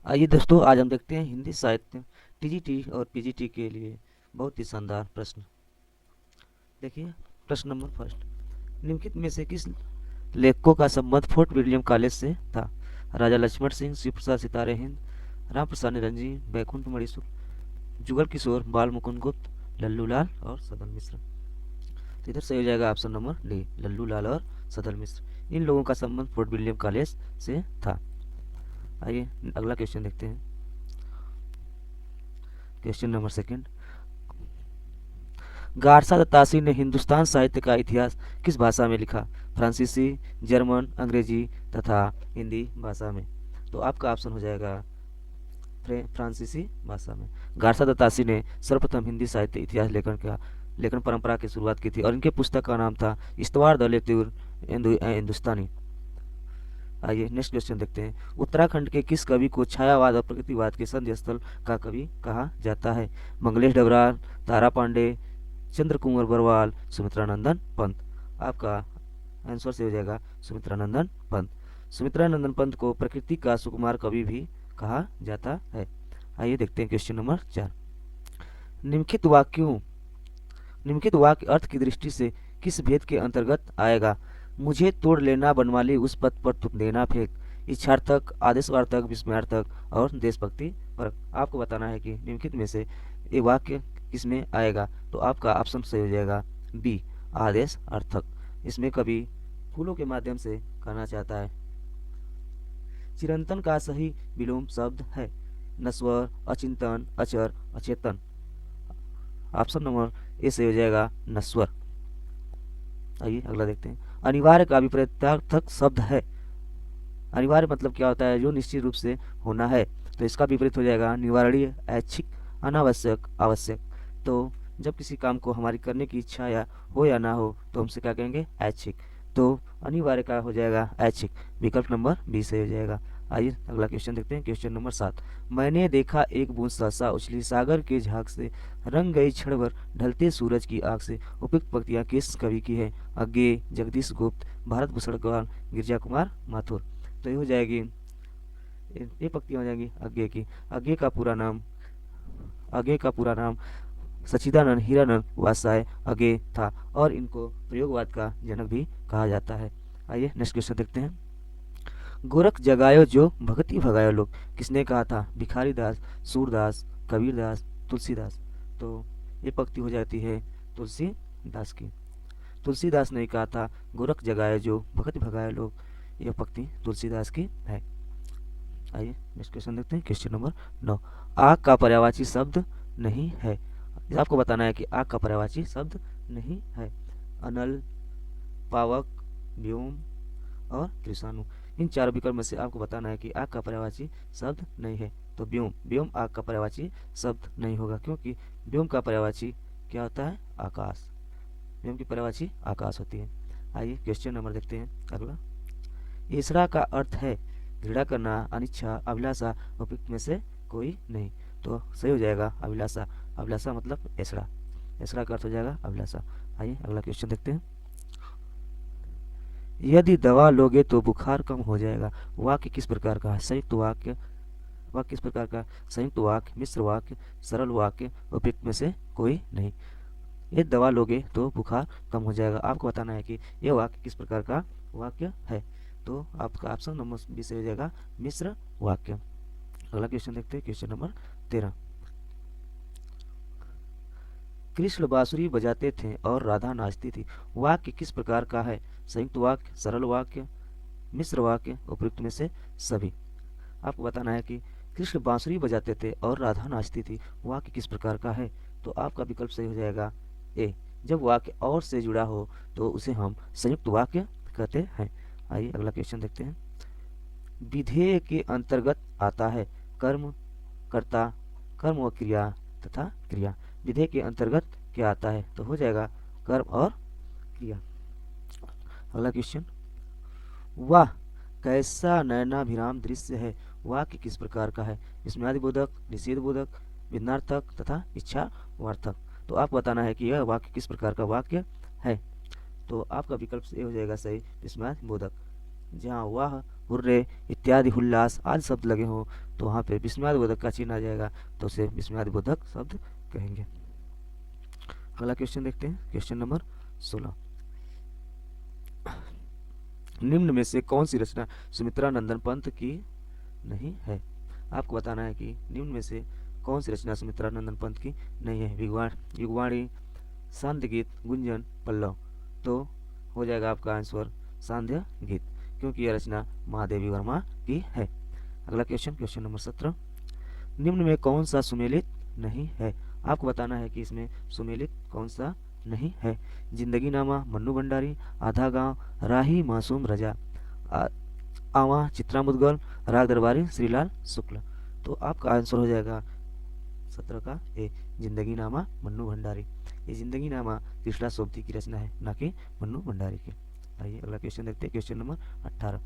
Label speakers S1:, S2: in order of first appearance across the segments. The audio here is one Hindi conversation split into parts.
S1: आइए दोस्तों, आज हम देखते हैं हिंदी साहित्य टीजीटी और पीजीटी के लिए बहुत ही शानदार प्रश्न। देखिए, प्रश्न नंबर फर्स्ट। निम्नलिखित में से किस लेखकों का संबंध फोर्ट विलियम कॉलेज से था? राजा लक्ष्मण सिंह, शिव प्रसाद सितारे हिंद, राम प्रसाद निरंजी, बैकुंठ मणिशुर, जुगल किशोर, बाल मुकुंद गुप्त, लल्लू लाल और सदन मिश्र। तो इधर सही हो जाएगा ऑप्शन नंबर डी, लल्लू लाल और सदन मिश्र। इन लोगों का संबंध फोर्ट विलियम कॉलेज से था। आइए अगला क्वेश्चन देखते हैं। Question number second. गारसा दत्तासी ने हिंदुस्तान साहित्य का इतिहास किस भाषा में लिखा? फ्रांसीसी, जर्मन, अंग्रेजी तथा हिंदी भाषा में। तो आपका ऑप्शन हो जाएगा फ्रांसीसी भाषा में। गारसा दत्तासी ने सर्वप्रथम हिंदी साहित्य इतिहास लेखन परंपरा की शुरुआत की थी और इनके पुस्तक का नाम था इस्तवार द लेक्चर हिंदुस्तानी। आइए नेक्स्ट क्वेश्चन देखते हैं। उत्तराखंड के किस कवि को छायावाद और प्रकृतिवाद के संधि स्थल का कवि कहा जाता है? मंगलेश डबराल, तारा पांडे, चंद्र कुंवर बरवाल, सुमित्रानंदन पंत। आपका आंसर से हो जाएगा सुमित्रानंदन पंत। सुमित्रानंदन पंत को प्रकृति का सुकुमार कवि भी कहा जाता है। आइए देखते हैं क्वेश्चन नंबर 4। निम्नलिखित वाक्यों निम्नलिखित वाक्य अर्थ की दृष्टि से किस भेद के अंतर्गत आएगा? मुझे तोड़ लेना बनमाली, उस पथ पर तुम देना फेंक, इच्छार्थक, आदेशवार्थक, विस्मयार्थक और देशभक्ति परक। आपको बताना है कि निम्नलिखित में से ये वाक्य किसमें आएगा। तो आपका ऑप्शन सही हो जाएगा बी, आदेश अर्थक। इसमें कवि फूलों के माध्यम से कहना चाहता है। चिरंतन का सही विलोम शब्द है नश्वर, अचिंतन, अचर, अचेतन। ऑप्शन नंबर ए से हो जाएगा नश्वर। आइए अगला देखते हैं। अनिवार्य का विपरीतार्थक शब्द है। अनिवार्य मतलब क्या होता है? जो निश्चित रूप से होना है। तो इसका विपरीत हो जाएगा अनिवार्य, ऐच्छिक, अनावश्यक, आवश्यक। तो जब किसी काम को हमारी करने की इच्छा या ना हो तो हमसे क्या कहेंगे? ऐच्छिक। तो अनिवार्य का हो जाएगा ऐच्छिक। विकल्प नंबर बी से हो जाएगा। आइए अगला क्वेश्चन देखते हैं। Question number 7। मैंने देखा एक बूंद सहसा उछली सागर के झाग से, रंग गई क्षण भर ढलते सूरज की आग से। उपयुक्त पंक्तियां किस कवि की है? अज्ञे, जगदीश गुप्त, भारत भूषण गौर, गिरजा कुमार माथुर। तो ये हो जाएगी, ये पंक्तियां हो जाएंगी अज्ञे की। अज्ञे का पूरा नाम सच्चिदानंद हीरानंद वात्स्याय अज्ञे था और इनको प्रयोगवाद का जनक भी कहा जाता है। आइए नेक्स्ट क्वेश्चन देखते हैं। गोरख जगायो जो भगति भगायो लोग, किसने कहा था? भिखारी दास, सूरदास, कबीरदास, तुलसीदास। तो ये पंक्ति हो जाती है तुलसीदास की। तुलसीदास ने कहा था गोरख जगाए जो भगत भगाए लोग। यह पंक्ति तुलसीदास की है। आइए नेक्स्ट क्वेश्चन देखते हैं। Question number 9। आग का पर्यायवाची शब्द नहीं है। आपको बताना है कि आग का पर्यायवाची शब्द नहीं है। अनल, पावक, व्योम और कृषाणु। इन चारों विकल्प में से आपको बताना है कि आग का पर्यायवाची शब्द नहीं है। तो व्योम, व्योम आग का पर्यायवाची शब्द नहीं होगा, क्योंकि व्योम का पर्यायवाची क्या होता है? आकाश। व्योम की पर्यायवाची आकाश होती है। आइए क्वेश्चन नंबर देखते हैं अगला। ईसरा का अर्थ है घृणा करना, अनिच्छा, अभिलाषा, उपयुक्त में से कोई नहीं। तो सही हो जाएगा अभिलाषा। अभिलाषा मतलब ऐसड़ा। ऐसड़ा का अर्थ हो जाएगा अभिलाषा। आइए अगला क्वेश्चन देखते हैं। यदि दवा लोगे तो बुखार कम हो जाएगा। वाक्य किस प्रकार का है? संयुक्त वाक्य। वाक्य किस प्रकार का? संयुक्त वाक्य, मिश्र वाक्य, सरल वाक्य, उपयुक्त में से कोई नहीं। ये दवा लोगे तो बुखार कम हो जाएगा। आपको बताना है कि यह वाक्य किस प्रकार का वाक्य है। तो आपका ऑप्शन नंबर बी से हो जाएगा मिश्र वाक्य। अगला क्वेश्चन देखते हैं। Question number 13। कृष्ण बांसुरी बजाते थे और राधा नाचती थी। वाक्य किस प्रकार का है? संयुक्त वाक्य, सरल वाक्य, मिश्र वाक्य, उपयुक्त में से सभी। आपको बताना है कि कृष्ण बांसुरी बजाते थे और राधा नाचती थी। वाक्य किस प्रकार का है? तो आपका विकल्प सही हो जाएगा ए। जब वाक्य और से जुड़ा हो तो उसे हम संयुक्त वाक्य कहते हैं। आइए अगला क्वेश्चन देखते हैं। विधेय के अंतर्गत आता है कर्म, कर्ता, कर्म व क्रिया तथा क्रिया। विधेय के अंतर्गत क्या आता है? तो हो जाएगा कर्म और क्रिया। अगला क्वेश्चन। वाह कैसा नयनाभिराम दृश्य है। वाक्य किस प्रकार का है? इसमें आदिबोधक, निषेधबोधक, विज्ञार्थक तथा इच्छावार्थक। तो आप बताना है कि यह वाक्य किस प्रकार का वाक्य है। तो आपका विकल्प ए हो जाएगा सही, विस्मयादिबोधक। जहाँ वाह हुर्रे इत्यादि हुल्लास आदि शब्द लगे हो तो वहाँ पे विस्मयादिबोधक का चिन्ह आ जाएगा, तो उसे विस्मयादिबोधक शब्द कहेंगे। अगला क्वेश्चन देखते हैं, क्वेश्चन नंबर 16। निम्न में से कौन सी रचना सुमित्रा नंदन पंत की नहीं है? आपको बताना है कि निम्न में से कौन सी रचना सुमित्रा नंदन पंत की नहीं है। युगवाणी, सांध्य गीत, गुंजन, पल्लव। तो हो जाएगा आपका आंसर सांध्य गीत, क्योंकि यह रचना महादेवी वर्मा की है। अगला क्वेश्चन, क्वेश्चन नंबर 17। निम्न में कौन सा सुमेलित नहीं है? आपको बताना है कि इसमें सुमेलित कौन सा नहीं है। जिंदगी नामा मन्नू भंडारी, आधा गांव राही मासूम रजा, आवा चित्रा मुदगल, राग दरबारी श्रीलाल शुक्ल। तो आपका आंसर हो जाएगा 17 का ए, जिंदगी नामा मन्नू भंडारी। ये जिंदगी नामा तीसरा सोबती की रचना है, ना कि मन्नू भंडारी की। आइए अगला क्वेश्चन देखते हैं, क्वेश्चन नंबर 18।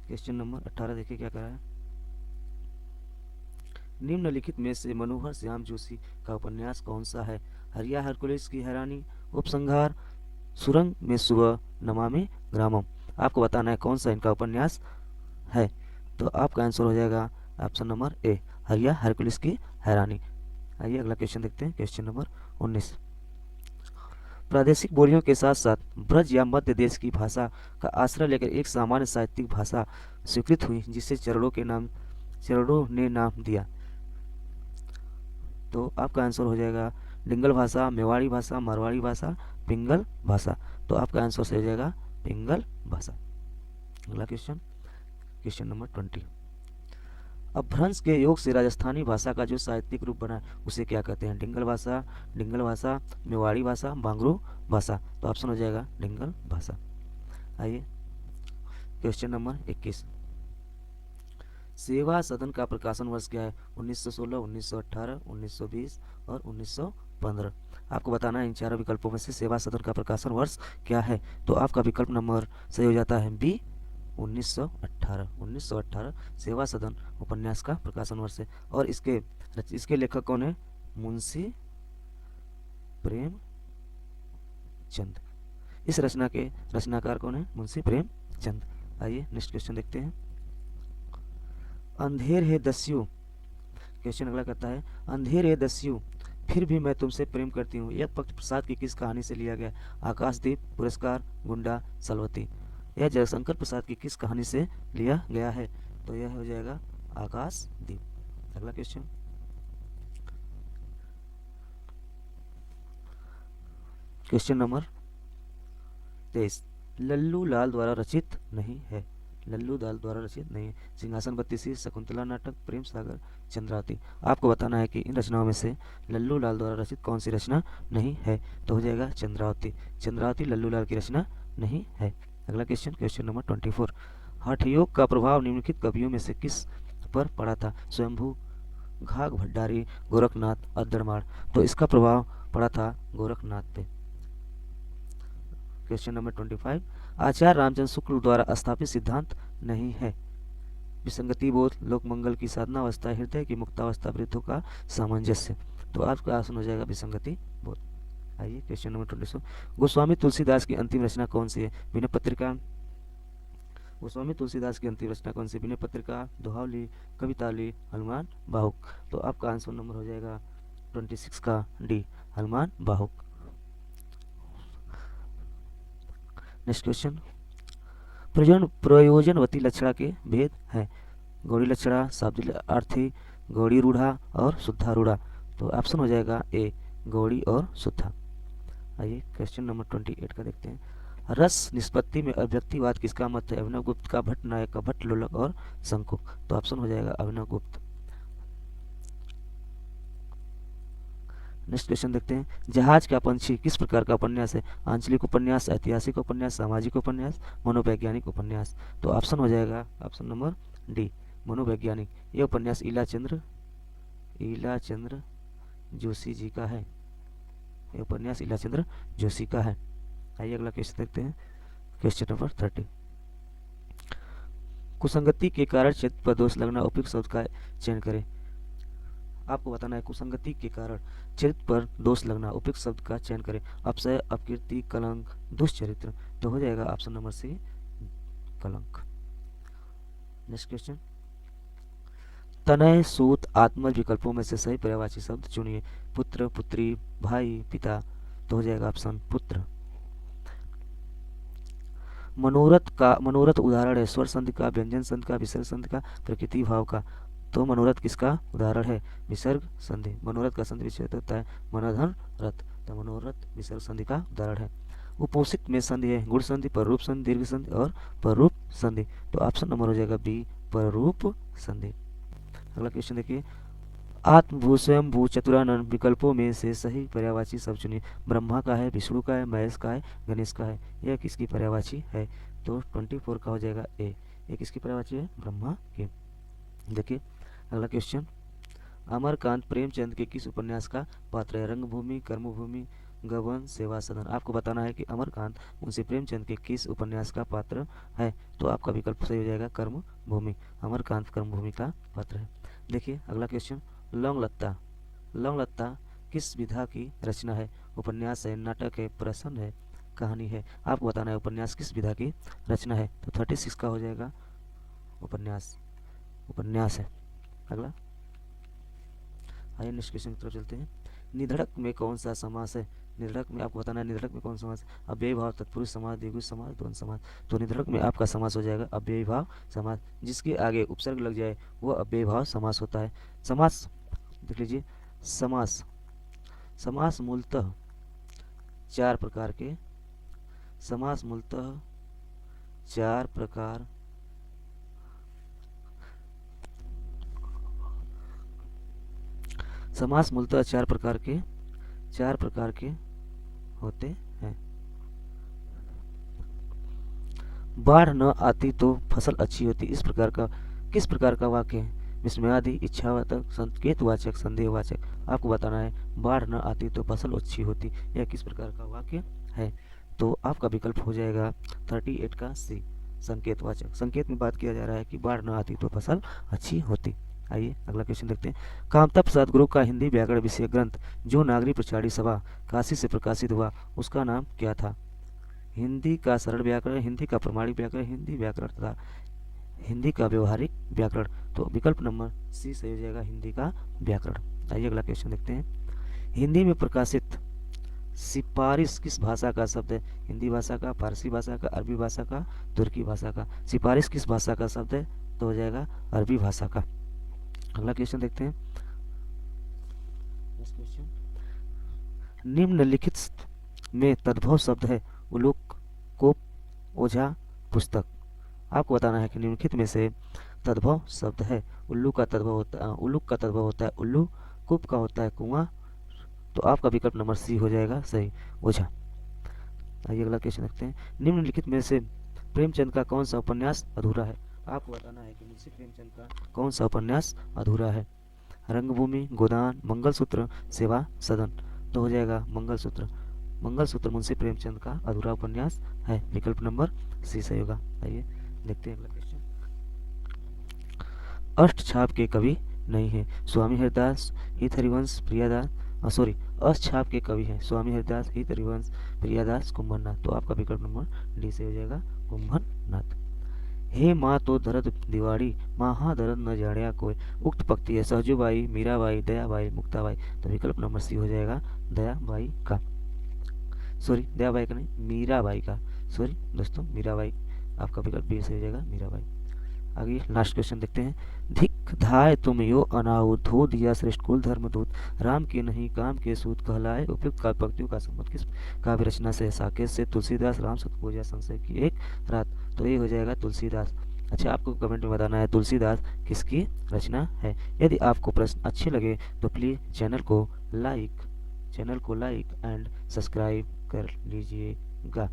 S1: क्वेश्चन नंबर 18 देखिए क्या कह रहा है। निम्नलिखित में से मनोहर श्याम जोशी का उपन्यास कौन सा है? हरिया हरकुलिस की हैरानी, उपसंहार, सुरंग में सुबह, नमामि ग्रामम। आपको बताना है कौन सा इनका उपन्यास है। तो आपका आंसर हो जाएगा ऑप्शन नंबर ए, हरिया हरकुलिस की हैरानी। आइए अगला क्वेश्चन देखते हैं, क्वेश्चन नंबर 19। प्रादेशिक बोलियों के साथ साथ ब्रज या मध्य देश की भाषा का आश्रय लेकर एक सामान्य साहित्यिक भाषा स्वीकृत हुई, जिसे चरणों ने नाम दिया। तो आपका आंसर हो जाएगा डिंगल भाषा, मेवाड़ी भाषा, मारवाड़ी भाषा, पिंगल भाषा। तो आपका आंसर से हो जाएगा पिंगल भाषा। अगला क्वेश्चन, क्वेश्चन नंबर 20। अपभ्रंश के योग से राजस्थानी भाषा का जो साहित्यिक रूप बना उसे क्या कहते हैं? डिंगल भाषा, मेवाड़ी भाषा, बांगरू भाषा। तो ऑप्शन हो जाएगा डिंगल भाषा। आइए क्वेश्चन नंबर 21। सेवा सदन का प्रकाशन वर्ष क्या है? 1916, 1918, 1920 और 1915। आपको बताना है इन चारों विकल्पों में से सेवा सदन का प्रकाशन वर्ष क्या है। तो आपका विकल्प नंबर सही हो जाता है बी, 1918। 1918 सेवा सदन उपन्यास का प्रकाशन वर्ष है। और इसके लेखक कौन है? मुंशी प्रेमचंद। इस रचना के रचनाकार कौन है? मुंशी प्रेमचंद। आइए नेक्स्ट क्वेश्चन देखते हैं। अंधेर है दस्यु, क्वेश्चन अगला कहता है अंधेर है दस्यु फिर भी मैं तुमसे प्रेम करती हूँ, यह पक्त प्रसाद की किस कहानी से लिया गया? आकाशदीप, पुरस्कार, गुंडा, सलवती। यह जयशंकर प्रसाद की किस कहानी से लिया गया है? तो यह हो जाएगा आकाशदीप। अगला क्वेश्चन, क्वेश्चन नंबर 23। लल्लू लाल द्वारा रचित नहीं है। लल्लू लाल द्वारा रचित नहीं है। सिंहासन बत्तीसी, शकुंतला नाटक, प्रेम सागर, चंद्रावती। आपको बताना है कि इन रचनाओं में से लल्लू लाल द्वारा रचित कौन सी रचना नहीं है। तो हो जाएगा चंद्रावती। चंद्रावती लल्लू लाल की रचना नहीं है। अगला क्वेश्चन, क्वेश्चन नंबर 24। हठयोग का प्रभाव निम्नलिखित कवियों में से किस पर पड़ा था? स्वयंभू, घाघ भंडारी, गोरखनाथ, अद्दरमाण। तो इसका प्रभाव पड़ा था गोरखनाथ पे। Question number 25। आचार्य रामचंद्र शुक्ल द्वारा स्थापित सिद्धांत नहीं है। विसंगति बोध, लोक मंगल की साधना अवस्था, हृदय की मुक्तावस्था, वृद्धों का सामंजस्य। तो आपका आंसर हो जाएगा विसंगति बोध। आइए क्वेश्चन नंबर 26। गोस्वामी तुलसीदास की अंतिम रचना कौन सी है? विनय पत्रिका। गोस्वामी तुलसीदास की अंतिम रचना कौन सी? विनय पत्रिका, दोहावली, कवितावली, हनुमान बाहुक। तो आपका आंसर नंबर हो जाएगा 26 का D, Hanuman Bahuk. Next question, प्रयोजनवती लक्षणा के भेद हैं। गौड़ी लक्षणा, शाब्दिक अर्थी, गौड़ी रूढ़ा और शुद्धारूढ़ा। तो ऑप्शन हो जाएगा ए, गौड़ी और शुद्धा। आइए क्वेश्चन नंबर 28 का देखते हैं। रस निष्पत्ति में अभिव्यक्तिवाद किसका मत है? अभिनव गुप्त का, भट्ट नायक का, भट्ट लोलक और शंकु। तो ऑप्शन हो जाएगा अभिनव गुप्त। नेक्स्ट क्वेश्चन देखते हैं। जहाज का पंछी किस प्रकार का उपन्यास है? आंचलिक उपन्यास, ऐतिहासिक उपन्यास, सामाजिक उपन्यास, मनोवैज्ञानिक उपन्यास। तो ऑप्शन हो जाएगा ऑप्शन नंबर डी, मनोवैज्ञानिक। यह उपन्यास ईलाचंद्र जोशी जी का है। यह उपन्यास ईलाचंद्र जोशी का है। आइए अगला क्वेश्चन देखते हैं, क्वेश्चन नंबर 30। कुसंगति के कारण चित्त पर दोष लगना उपयुक्त शब्द का चयन करें। आपको बताना है कुसंगति के कारण चरित्र पर दोष लगना उपयुक्त शब्द का चयन करें। अपशय, अपकीर्ति, कलंक, दुष्चरित्र। तो हो जाएगा ऑप्शन नंबर सी, कलंक। नेक्स्ट क्वेश्चन, तनय सूत आत्मज विकल्पों में से सही पर्यायवाची शब्द चुनिए। पुत्र, पुत्री, भाई, पिता। तो हो जाएगा ऑप्शन पुत्र। मनोरथ उदाहरण है स्वर संधि का, व्यंजन संधि का, विसर्ग संधि का, प्रकृति भाव का। तो मनोरथ किसका उदाहरण है? विसर्ग संधि। मनोरथ का संधि विच्छेद होता है मनोधन रथ, तो मनोरथ विसर्ग संधि का उदाहरण है। उपोषित में संधि है गुण संधि, पररूप संधि, दीर्घ संधि और पररूप संधि। तो ऑप्शन नंबर हो जाएगा बी, पररूप संधि। अगला क्वेश्चन देखिए, आत्मभू, स्वयं भू, चतुरानन विकल्पों में से सही पर्यायवाची शब्द चुनिए। ब्रह्मा का है, विष्णु का है, महेश का है, गणेश का है। यह किसकी पर्यायवाची है? तो 24 का हो जाएगा ए। ये किसकी पर्यायवाची है? ब्रह्मा की। देखिए अगला क्वेश्चन, अमरकांत प्रेमचंद के किस उपन्यास का पात्र है? रंगभूमि, कर्मभूमि, गबन, सेवा सदन। आपको बताना है कि अमरकांत मुंशी प्रेमचंद के किस उपन्यास का पात्र है। तो आपका विकल्प सही हो जाएगा कर्मभूमि। अमरकांत कर्मभूमि का पात्र है। देखिए अगला क्वेश्चन, लौंग लत्ता। लौंग लत्ता किस विधा की रचना है? उपन्यास है, नाटक है, प्रसंग है, कहानी है। आपको बताना है उपन्यास किस विधा की रचना है। तो 36 का हो जाएगा उपन्यास। उपन्यास है। अगला, आइए नेक्स्ट क्वेश्चन की तरफ चलते हैं। निधड़क में कौन सा समास है? निधड़क में आपको बताना है निधड़क में कौन सा समास है? अव्ययी भाव, तत्पुरुष समास, द्विगु समास, द्वंद्व समास। तो निधड़क में आपका समास हो जाएगा अव्ययी भाव समास। जिसके आगे उपसर्ग लग जाए वो अव्ययी भाव समास होता है। समास देख लीजिए, समास समास मूलतः चार प्रकार के, समास मूलतः चार प्रकार समास मूलतः चार प्रकार के होते हैं। बाढ़ न आती तो फसल अच्छी होती, इस प्रकार का किस प्रकार का वाक्य है? विस्मयादि, इच्छावाचक, संकेतवाचक, संदेहवाचक। आपको बताना है बाढ़ न आती तो फसल अच्छी होती, यह किस प्रकार का वाक्य है? तो आपका विकल्प हो जाएगा 38 का सी, संकेतवाचक। संकेत में बात किया जा रहा है कि बाढ़ न आती तो फसल अच्छी होती। आइए अगला क्वेश्चन देखते हैं। कामता प्रसाद गुरु का हिंदी व्याकरण विषय ग्रंथ जो नागरी प्रचारी सभा काशी से प्रकाशित हुआ उसका नाम क्या था? हिंदी का सरल व्याकरण, हिंदी का प्रमाणिक व्याकरण, हिंदी व्याकरण तथा हिंदी का व्यवहारिक व्याकरण। तो विकल्प नंबर सी सही हो जाएगा, हिंदी का व्याकरण। आइए अगला क्वेश्चन देखते हैं। हिंदी में प्रकाशित सिफारिश किस भाषा का शब्द है? हिंदी भाषा का, फारसी भाषा का, अरबी भाषा का, तुर्की भाषा का। सिफारिश किस भाषा का शब्द है? तो हो जाएगा अरबी भाषा का। अगला क्वेश्चन देखते हैं। निम्नलिखित में तद्भव शब्द है उलूक, कोप, ओझा, पुस्तक। आपको बताना है कि निम्नलिखित में से तद्भव शब्द है। उल्लू का तद्भव होता है, उलूक का तद्भव होता है उल्लू, कूप का होता है कुआं। तो आपका विकल्प नंबर सी हो जाएगा सही, ओझा। आइए अगला क्वेश्चन देखते हैं। निम्नलिखित में से प्रेमचंद का कौन सा उपन्यास अधूरा है? आपको बताना है कि मुंशी प्रेमचंद का कौन सा उपन्यास अधूरा है। रंगभूमि, गोदान, मंगलसूत्र, सेवा सदन। तो हो जाएगा मंगलसूत्र। मंगलसूत्र मुंशी प्रेमचंद का अधूरा उपन्यास है। विकल्प नंबर सी सही होगा। आइए देखते हैं अगला क्वेश्चन। अष्टछाप के कवि नहीं है। स्वामी हरिदास, हित हरिवंश, प्रियादास, सॉरी, अष्टछाप के कवि हैं स्वामी हरिदास, हित हरिवंश, प्रियादास, कुंभरनाथ। तो आपका विकल्प नंबर डी से हो जाएगा कुंभरनाथ। हे माँ तो दर्द दिवाड़ी, माँ दर्द न जाड़िया कोई। उक्त पंक्ति है सहजूबाई, मीराबाई, दयाबाई, मुक्ताबाई। तो विकल्प नंबर सी हो जाएगा दयाबाई का, सॉरी दयाबाई का नहीं, मीराबाई का। सॉरी दोस्तों, मीराबाई। आपका विकल्प बी से हो जाएगा मीराबाई। आगे लास्ट क्वेश्चन देखते हैं। धिक धाय तुम यो अनाहुत, हो दिया श्रेष्ठ कुल धर्मदूत, राम के नहीं काम के सूत कहलाए। उपयुक्त काव्य पंक्तियों का संबंध किस काव्य रचना से? साकेत से, तुलसीदास, राम सतपूजा, संशय की एक रात। तो ये हो जाएगा तुलसीदास। अच्छा, आपको कमेंट में बताना है तुलसीदास किसकी रचना है। यदि आपको प्रश्न अच्छे लगे तो प्लीज चैनल को लाइक एंड सब्सक्राइब कर लीजिएगा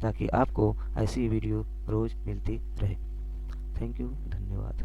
S1: ताकि आपको ऐसी वीडियो रोज मिलती रहे। थैंक यू, धन्यवाद।